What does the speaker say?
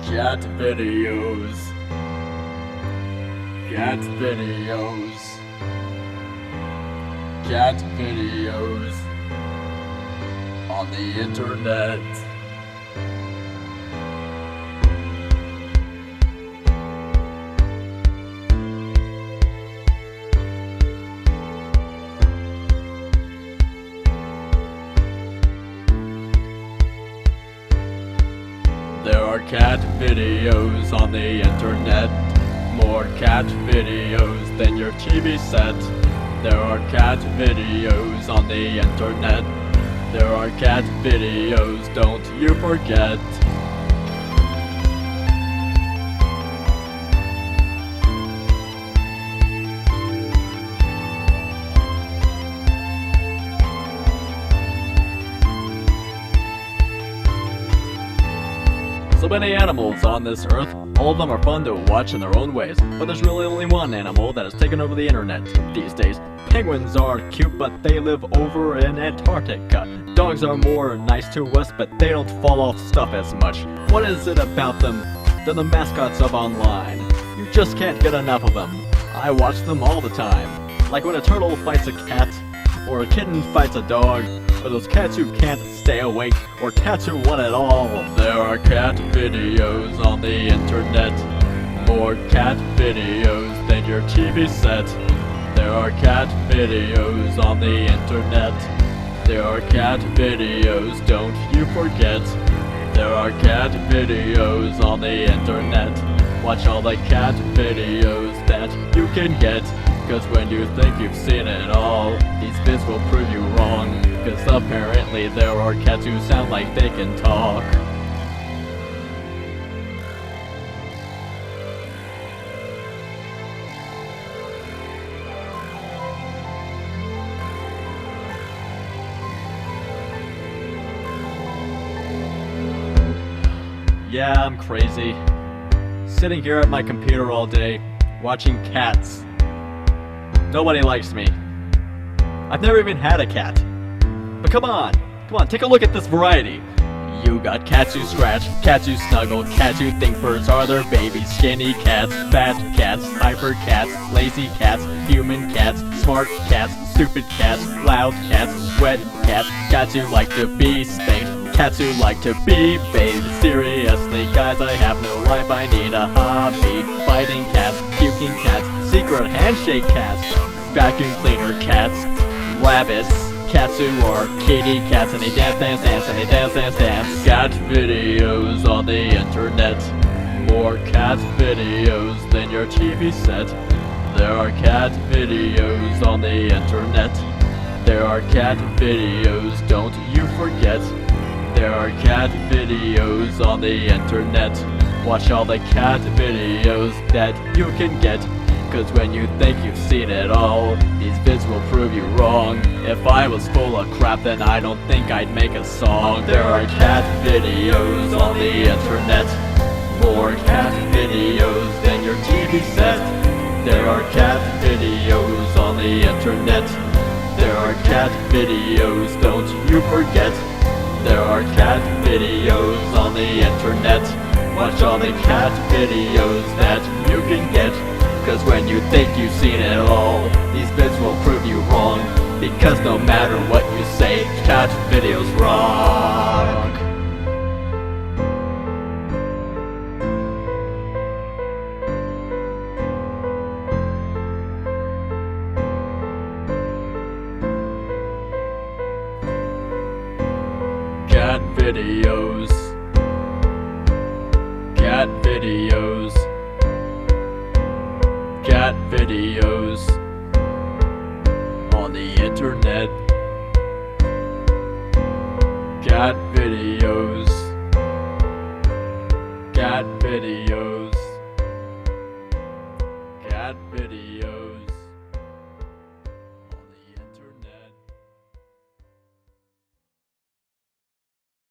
Cat videos. Cat videos. Cat videos on the internet. There are cat videos on the internet. More cat videos than your TV set. There are cat videos on the internet. There are cat videos, don't you forget. So many animals on this earth, all of them are fun to watch in their own ways, but there's really only one animal that has taken over the internet these days. Penguins are cute, but they live over in Antarctica. Dogs are more nice to us, but they don't fall off stuff as much. What is it about them? They're the mascots of online. You just can't get enough of them. I watch them all the time. Like when a turtle fights a cat, or a kitten fights a dog, or those cats who can't stay awake, or cats who want it all. There are cat videos on the internet. More cat videos than your TV set. There are cat videos on the internet. There are cat videos, don't you forget. There are cat videos on the internet. Watch all the cat videos that you can get. Cause when you think you've seen it all, these vids will prove you wrong. Cause apparently there are cats who sound like they can talk. Yeah, I'm crazy. Sitting here at my computer all day, watching cats. Nobody likes me. I've never even had a cat. But come on, take a look at this variety. You got cats who scratch, cats who snuggle, cats who think birds are their babies, skinny cats, fat cats, hyper cats, lazy cats, human cats, smart cats, stupid cats, loud cats, wet cats, cats who like to be spanked, cats who like to be bathed. Seriously guys, I have no life, I need a hobby. Fighting cats, puking cats, secret handshake cats, vacuum cleaner cats, rabbits, cats who are kitty cats, and they dance, and they dance. Cat videos on the internet. More cat videos than your TV set. There are cat videos on the internet. There are cat videos, don't you forget. There are cat videos on the internet. Watch all the cat videos that you can get. Cause when you think you've seen it all, these vids will prove you wrong. If I was full of crap, then I don't think I'd make a song. There are cat videos on the internet. More cat videos than your TV set. There are cat videos on the internet. There are cat videos, don't you forget. There are cat videos on the internet. Watch all the cat videos that you can get. Cause when you think you've seen it all, these vids will prove you wrong. Because no matter what you say, cat videos rock. Cat videos. Cat videos. Cat videos on the internet. Cat videos. Cat videos.